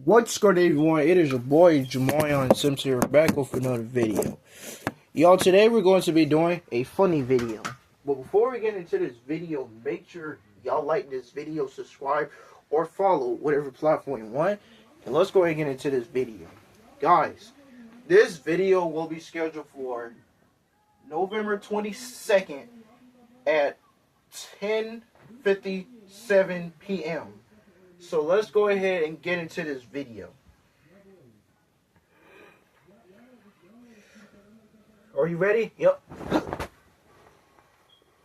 What's good, everyone? It is your boy Jamarion Sims here, back with another video. Y'all, today we're going to be doing a funny video. But before we get into this video, make sure y'all like this video, subscribe, or follow whatever platform you want. And let's go ahead and get into this video. Guys, this video will be scheduled for November 22nd at 10:57 p.m. So let's go ahead and get into this video. Are you ready? Yep.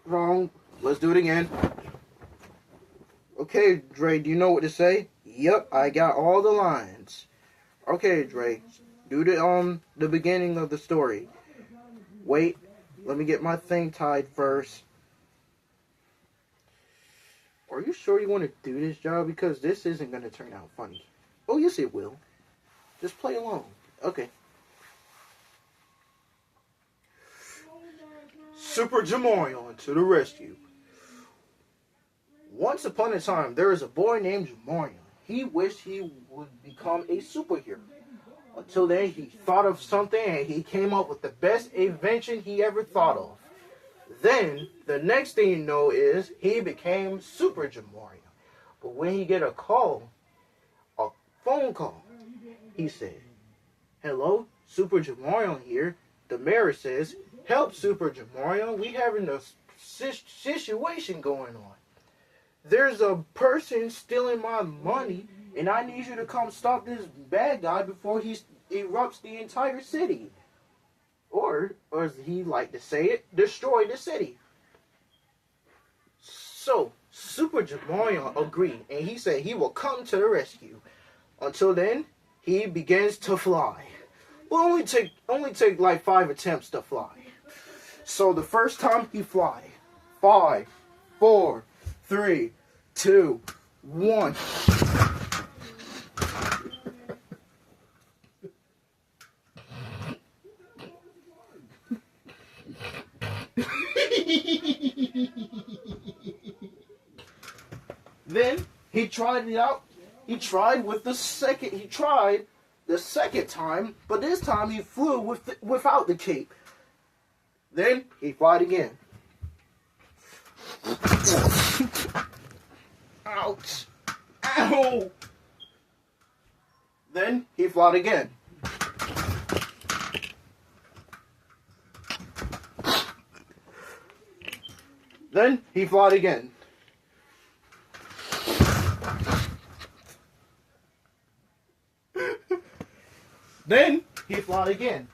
Wrong. Let's do it again. Okay, Dre, do you know what to say? Yep, I got all the lines. Okay, Dre, do the beginning of the story. Wait, let me get my thing tied first. Are you sure you want to do this job? Because this isn't going to turn out funny. Oh, yes it will. Just play along. Okay. Super Jamarion to the rescue. Once upon a time, there was a boy named Jamarion. He wished he would become a superhero. Until then, he thought of something and he came up with the best invention he ever thought of. Then, the next thing you know is he became Super Jamarion. But when he get a phone call, he said, "Hello, Super Jamarion here." The mayor says, "Help, Super Jamarion, we having a situation going on. There's a person stealing my money, and I need you to come stop this bad guy before he erupts the entire city. Or as he like to say it, destroy the city." So, Super Jamarion agreed, and he said he will come to the rescue. Until then, he begins to fly. Will only take like 5 attempts to fly. So the first time he fly, 5, 4, 3, 2, 1. Then he tried it out. He tried the second time, but this time he flew without the cape. Then he flied again. Ouch! Ow! Then he flied again. Then he flied again. Then he flied again.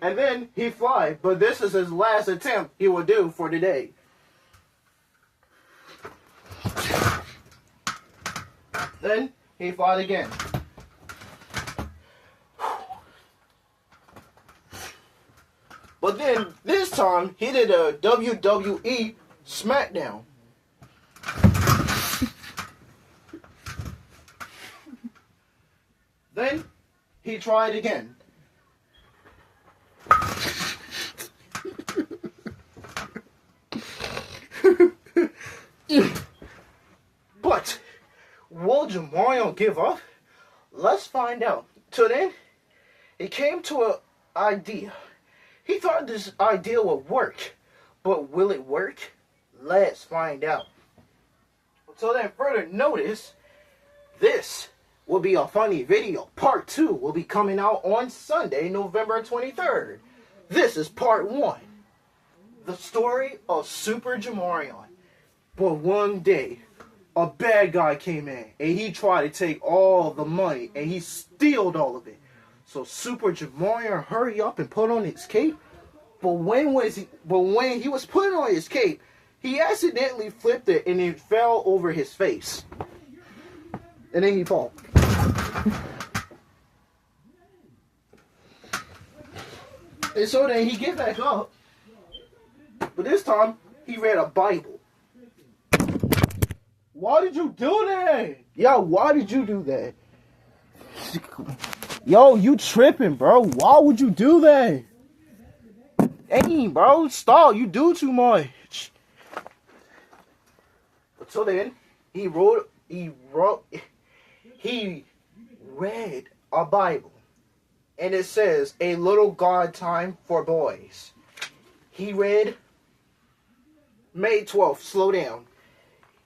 And then he fly, but this is his last attempt he will do for today. Then he fought again. But then this time he did a WWE SmackDown. Then he tried again. But will Jamarion give up? Let's find out. Till then, he came to an idea. He thought this idea would work, but will it work? Let's find out. Until then, further notice, this will be a funny video. Part 2 will be coming out on Sunday, November 23rd. This is part 1. The story of Super Jamarion. But one day, a bad guy came in, and he tried to take all the money, and he stealed all of it. So Super Jamarion hurried up and put on his cape. But when he was putting on his cape, he accidentally flipped it, and it fell over his face. And then he fell. And so then he get back up. But this time, he read a Bible. Why did you do that? Yo, why did you do that? Yo, you tripping, bro. Why would you do that? Hey, bro, stop. You do too much. But so then, he read a Bible. And it says, a little God time for boys. He read, May 12th, slow down.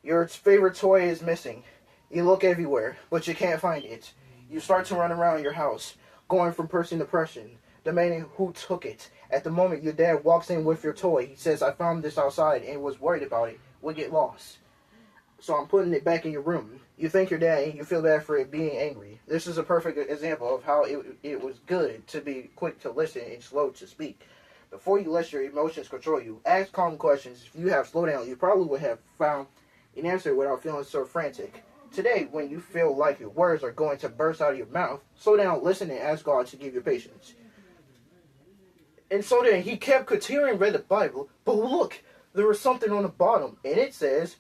Your favorite toy is missing. You look everywhere, but you can't find it. You start to run around your house, going from person to person, demanding who took it. At the moment your dad walks in with your toy, he says, I found this outside and was worried about it. We'll get lost. So I'm putting it back in your room. You thank your dad and you feel bad for it being angry. This is a perfect example of how it was good to be quick to listen and slow to speak. Before you let your emotions control you, ask calm questions. If you have slowed down, you probably would have found an answer without feeling so frantic. Today, when you feel like your words are going to burst out of your mouth, slow down, listen, and ask God to give you patience. And so then he kept continuing read the Bible, but look, there was something on the bottom, and it says,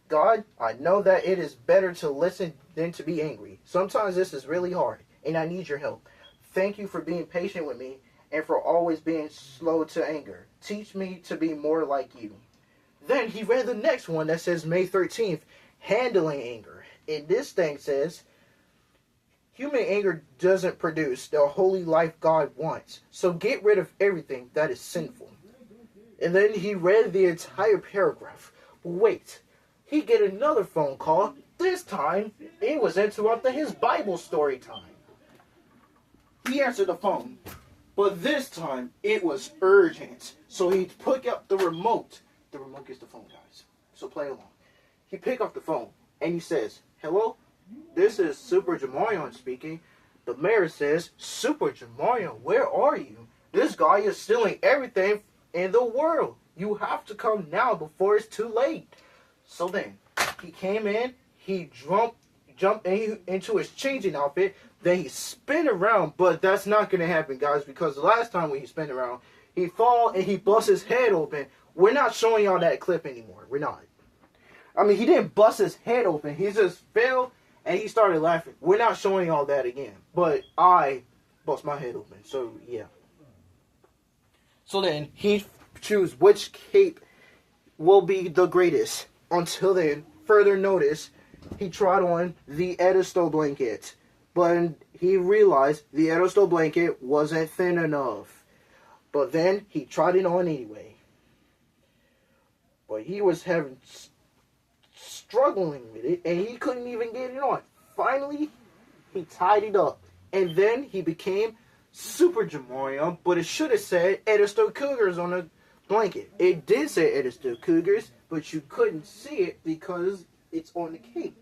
God, I know that it is better to listen than to be angry. Sometimes this is really hard, and I need your help. Thank you for being patient with me and for always being slow to anger. Teach me to be more like you. Then he read the next one that says May 13th, handling anger. And this thing says, human anger doesn't produce the holy life God wants. So get rid of everything that is sinful. And then he read the entire paragraph. Wait. He get another phone call. This time, it was interrupting his Bible story time. He answered the phone, but this time, it was urgent. So he picked up the remote. The remote gets the phone, guys. So play along. He picked up the phone, and he says, hello? This is Super Jamarion speaking. The mayor says, Super Jamarion, where are you? This guy is stealing everything in the world. You have to come now before it's too late. So then, he came in, he jumped into his changing outfit, then he spin around, but that's not going to happen, guys, because the last time when he spin around, he fall and he busts his head open. We're not showing y'all that clip anymore. We're not. I mean, he didn't bust his head open. He just fell and he started laughing. We're not showing y'all that again, but I bust my head open, so yeah. So then, he choose which cape will be the greatest. Until then, further notice, he tried on the Edisto blanket, but he realized the Edisto blanket wasn't thin enough. But then, he tried it on anyway. But he was struggling with it, and he couldn't even get it on. Finally, he tied it up, and then he became Super Jamarion, but it should have said Edisto Cougars on the blanket. It did say Edisto Cougars, but you couldn't see it because it's on the cape.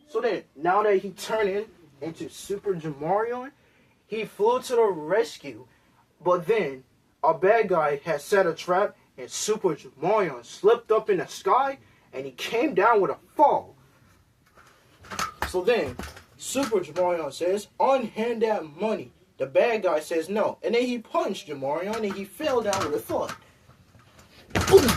So then, now that he turned into Super Jamarion, he flew to the rescue. But then, a bad guy had set a trap, and Super Jamarion slipped up in the sky, and he came down with a fall. So then, Super Jamarion says, unhand that money. The bad guy says no. And then he punched Jamarion, and he fell down with a thud. Boom!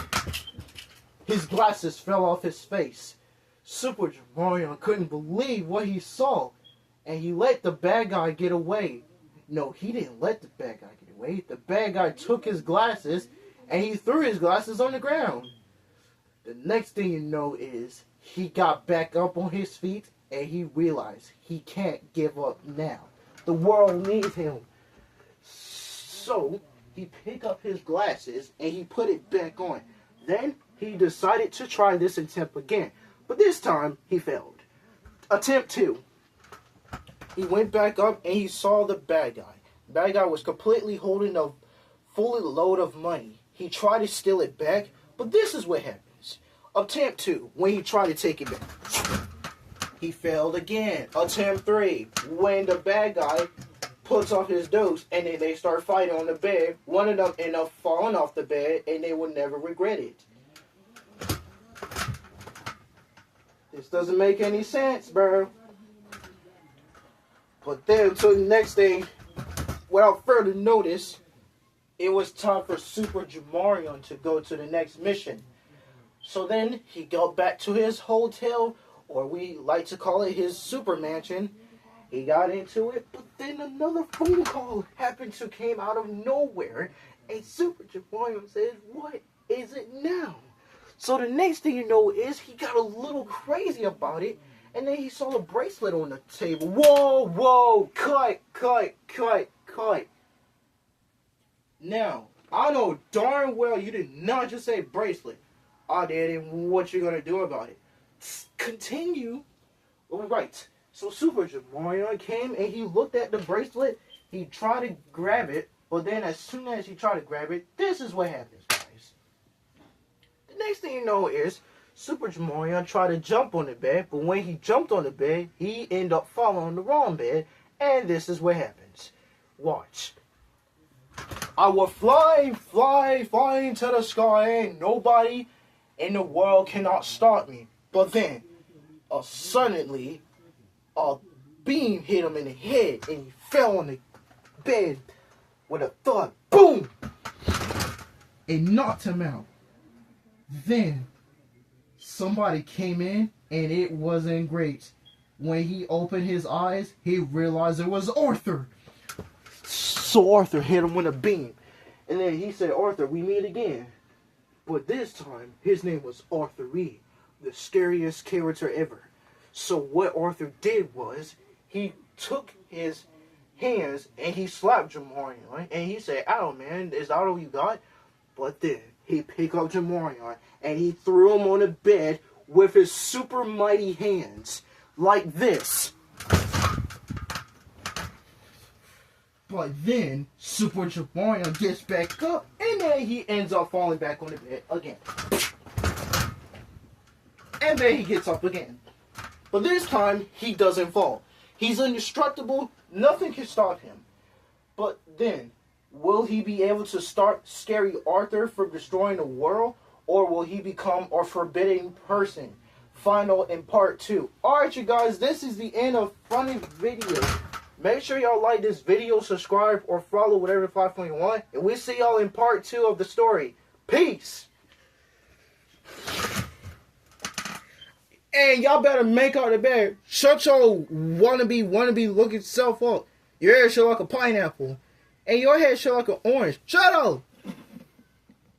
His glasses fell off his face. Super Jamarion couldn't believe what he saw, and he let the bad guy get away. No, he didn't let the bad guy get away. The bad guy took his glasses, and he threw his glasses on the ground. The next thing you know is he got back up on his feet, and he realized he can't give up now. The world needs him. So he picked up his glasses, and he put it back on. Then he decided to try this attempt again. But this time, he failed. Attempt 2. He went back up and he saw the bad guy. The bad guy was completely holding a full load of money. He tried to steal it back, but this is what happens. Attempt 2, when he tried to take it back. He failed again. Attempt 3, when the bad guy puts off his dose and then they start fighting on the bed. One of them end up falling off the bed and they will never regret it. This doesn't make any sense, bro. But then, so the next thing, without further notice, it was time for Super Jamarion to go to the next mission. So then, he got back to his hotel, or we like to call it his super mansion, He got into it, but then another phone call happened to came out of nowhere, and Super Jamarion says, "What is it now?" So the next thing you know is he got a little crazy about it, and then he saw a bracelet on the table. Whoa, whoa, cut. Now, I know darn well you did not just say bracelet. I did, and what you gonna do about it? Continue. Alright, so Super Jamarion came and he looked at the bracelet. He tried to grab it, but then as soon as he tried to grab it, this is what happens, guys. The next thing you know is Super Jamarion tried to jump on the bed, but when he jumped on the bed, he ended up falling on the wrong bed, and this is what happens. Watch. I will fly to the sky, and nobody in the world cannot stop me. But then, suddenly, a beam hit him in the head, and he fell on the bed with a thud. Boom! It knocked him out. Then, somebody came in, and it wasn't great. When he opened his eyes, he realized it was Arthur. So Arthur hit him with a beam. And then he said, "Arthur, we meet again." But this time, his name was Arthur Reed, the scariest character ever. So what Arthur did was, he took his hands and he slapped Jamarion. And he said, "Ow, man, is that all you got?" But then, he picked up Jamarion and he threw him on the bed with his super mighty hands. Like this. But then, Super Jamarion gets back up, and then he ends up falling back on the bed again. And then he gets up again. But this time, he doesn't fall. He's indestructible, nothing can stop him. But then, will he be able to start Scary Arthur from destroying the world? Or will he become a forbidden person? Final in part 2. Alright, you guys, this is the end of Funny Video. Make sure y'all like this video, subscribe, or follow whatever platform you want. And we'll see y'all in part 2 of the story. Peace! And y'all better make out the bed. Shut your wannabe looking self up. Your hair show like a pineapple. And your head show like an orange. Shut up!